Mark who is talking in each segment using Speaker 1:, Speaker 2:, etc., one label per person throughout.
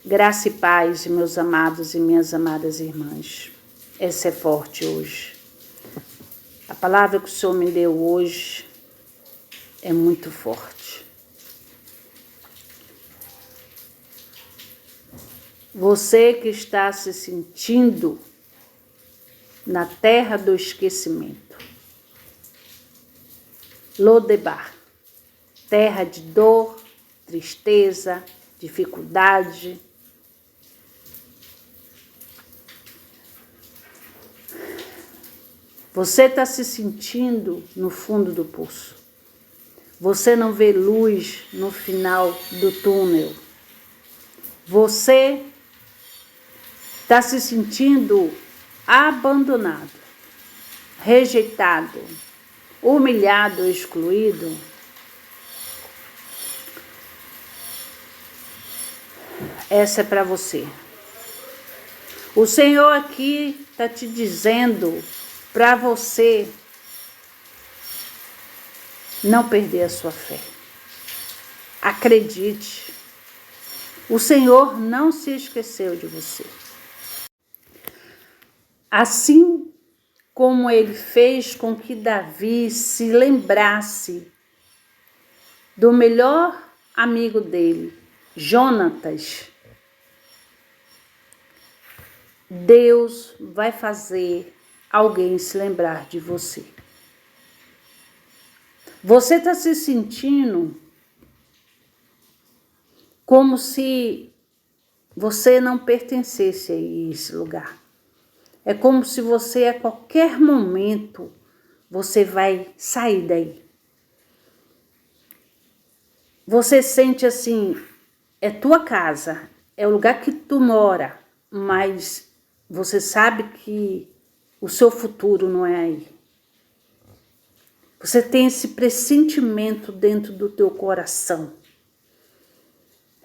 Speaker 1: Graça e paz, meus amados e minhas amadas irmãs. Essa é forte hoje. A palavra que o Senhor me deu hoje é muito forte. Você que está se sentindo na terra do esquecimento, Lodebar, terra de dor, tristeza, dificuldade. Você está se sentindo no fundo do poço. Você não vê luz no final do túnel. Você está se sentindo abandonado, rejeitado, humilhado, excluído. Essa é para você. O Senhor aqui está te dizendo para você não perder a sua fé. Acredite. O Senhor não se esqueceu de você. Assim como ele fez com que Davi se lembrasse do melhor amigo dele, Jonatas, Deus vai fazer alguém se lembrar de você. Você está se sentindo como se você não pertencesse a esse lugar. É como se você a qualquer momento você vai sair daí. Você sente assim, é tua casa, é o lugar que tu mora, mas você sabe que o seu futuro não é aí. Você tem esse pressentimento dentro do teu coração.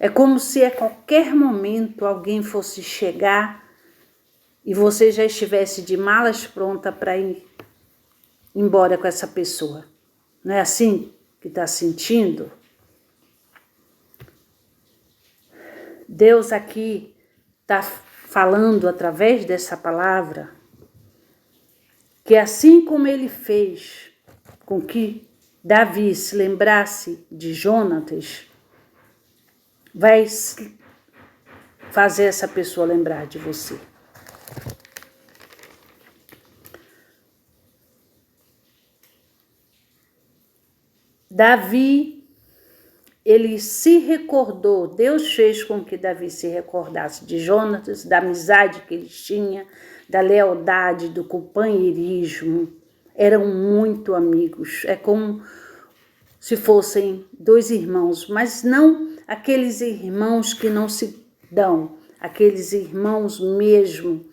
Speaker 1: É como se a qualquer momento alguém fosse chegar e você já estivesse de malas prontas para ir embora com essa pessoa. Não é assim que está sentindo? Deus aqui está falando através dessa palavra que assim como ele fez com que Davi se lembrasse de Jonatas, vai fazer essa pessoa lembrar de você. Davi, ele se recordou, Deus fez com que Davi se recordasse de Jonatas, da amizade que ele tinha, da lealdade, do companheirismo. Eram muito amigos, é como se fossem dois irmãos, mas não aqueles irmãos que não se dão, aqueles irmãos mesmo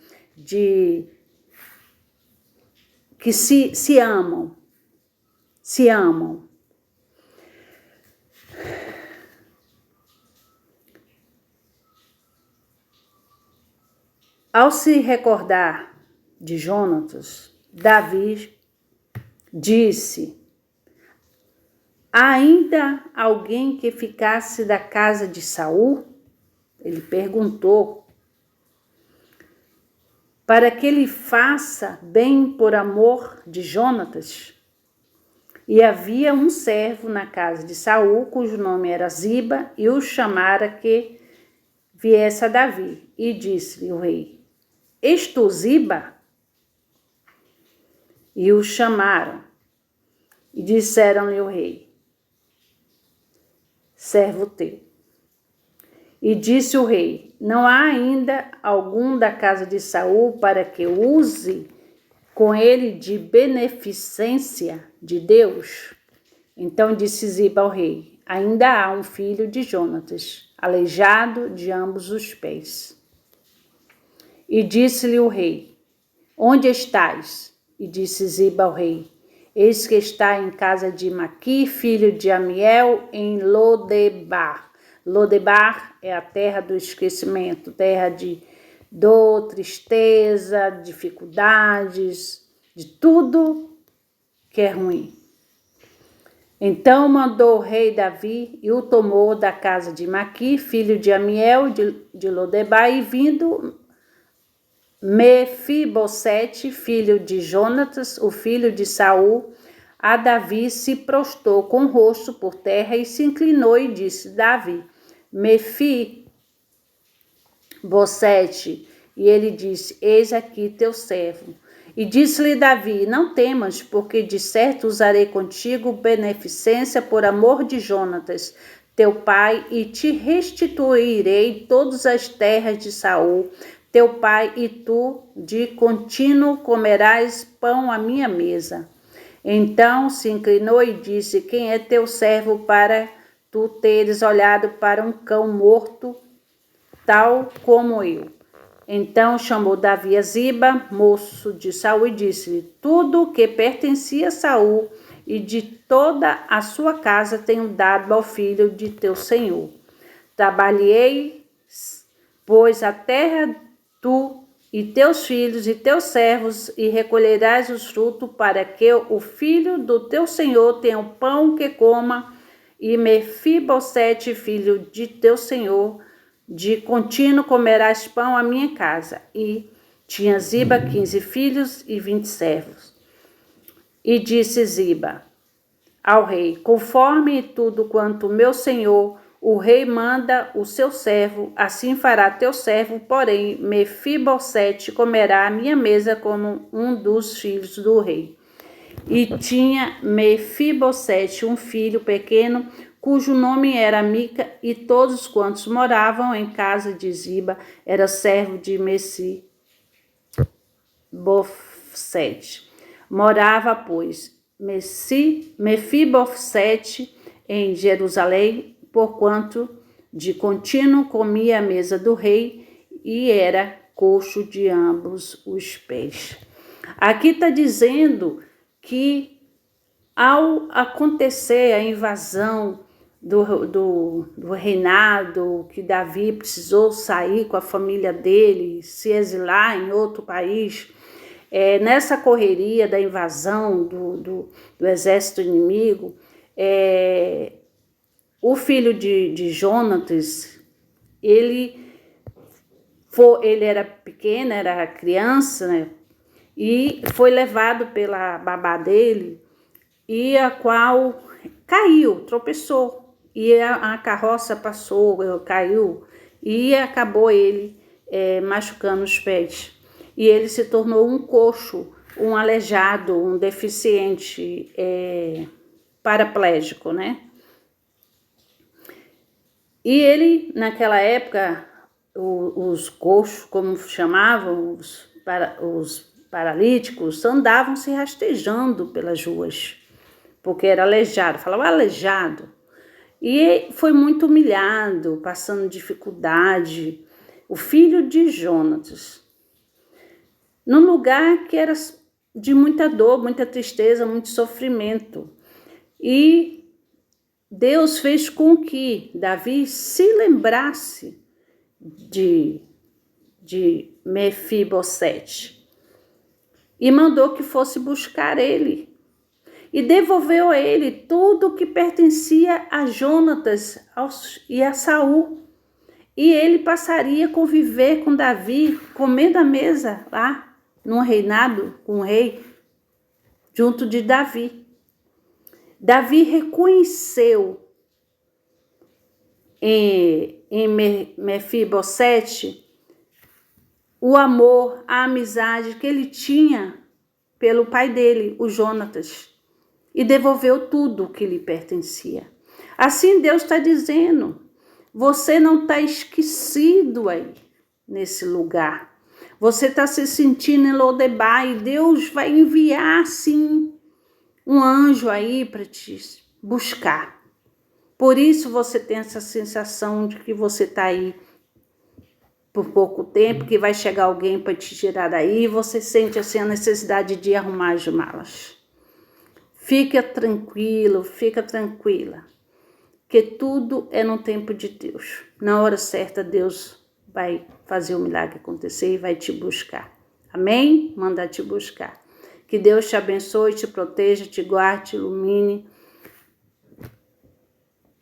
Speaker 1: que se amam, se amam. Ao se recordar de Jonatas, Davi disse: ainda alguém que ficasse da casa de Saul? Ele perguntou, para que ele faça bem por amor de Jonatas. E havia um servo na casa de Saul, cujo nome era Ziba, e o chamara que viesse a Davi. E disse-lhe o rei: és tu Ziba? E o chamaram. E disseram-lhe o rei: servo teu. E disse o rei: não há ainda algum da casa de Saul para que use com ele de beneficência de Deus? Então disse Ziba ao rei: ainda há um filho de Jonatas, aleijado de ambos os pés. E disse-lhe o rei: onde estás? E disse Ziba ao rei: eis que está em casa de Maqui, filho de Amiel, em Lodebar. Lodebar é a terra do esquecimento, terra de dor, tristeza, dificuldades, de tudo que é ruim. Então mandou o rei Davi e o tomou da casa de Maqui, filho de Amiel, de Lodebar, e vindo Mefibosete, filho de Jonatas, o filho de Saul, a Davi se prostrou com o rosto por terra e se inclinou e disse: Davi, Mefibosete. E ele disse: Eis aqui teu servo. E disse-lhe Davi: Não temas, porque de certo usarei contigo beneficência por amor de Jonatas, teu pai, e te restituirei todas as terras de Saul, teu pai, e tu de contínuo comerás pão à minha mesa. Então se inclinou e disse: Quem é teu servo para tu teres olhado para um cão morto, tal como eu? Então chamou Davi a Ziba, moço de Saul, e disse-lhe: Tudo o que pertencia a Saul e de toda a sua casa tenho dado ao filho de teu senhor. Trabalhei, pois, a terra, tu e teus filhos e teus servos, e recolherás os frutos, para que o filho do teu senhor tenha o pão que coma, e Mefibosete, filho de teu senhor, de contínuo comerás pão à minha casa. E tinha Ziba 15 filhos e 20 servos. E disse Ziba ao rei: Conforme tudo quanto meu senhor, o rei, manda o seu servo, assim fará teu servo, porém Mefibosete comerá à minha mesa como um dos filhos do rei. E tinha Mefibosete um filho pequeno, cujo nome era Mica, e todos quantos moravam em casa de Ziba era servo de Mefibosete. Morava, pois, Mefibosete em Jerusalém, porquanto de contínuo comia a mesa do rei e era coxo de ambos os pés. Aqui está dizendo que ao acontecer a invasão do reinado, que Davi precisou sair com a família dele, se exilar em outro país, nessa correria da invasão do exército inimigo, o filho de Jonatas, ele era pequeno, era criança, né? E foi levado pela babá dele, e a qual caiu, tropeçou, e a carroça passou, caiu, e acabou ele machucando os pés. E ele se tornou um coxo, um aleijado, um deficiente paraplégico, né? E ele, naquela época, os coxos, como chamavam, os paralíticos, andavam se rastejando pelas ruas, porque era aleijado, falava aleijado. E foi muito humilhado, passando dificuldade, o filho de Jonatas, num lugar que era de muita dor, muita tristeza, muito sofrimento. E Deus fez com que Davi se lembrasse de Mefibosete e mandou que fosse buscar ele. E devolveu a ele tudo o que pertencia a Jonatas e a Saul. E ele passaria a conviver com Davi, comendo à mesa lá, num reinado, com o rei, junto de Davi. Davi reconheceu em Mefibosete o amor, a amizade que ele tinha pelo pai dele, o Jonatas, e devolveu tudo o que lhe pertencia. Assim Deus está dizendo: você não está esquecido aí nesse lugar. Você está se sentindo em Lodebar e Deus vai enviar sim um anjo aí para te buscar. Por isso você tem essa sensação de que você está aí por pouco tempo, que vai chegar alguém para te tirar daí, e você sente assim a necessidade de arrumar as malas. Fica tranquilo, fica tranquila, que tudo é no tempo de Deus. Na hora certa, Deus vai fazer o milagre acontecer e vai te buscar. Amém? Manda te buscar. Que Deus te abençoe, te proteja, te guarde, te ilumine.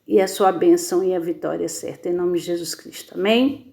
Speaker 1: e a sua bênção e a vitória certa. Em nome de Jesus Cristo. Amém?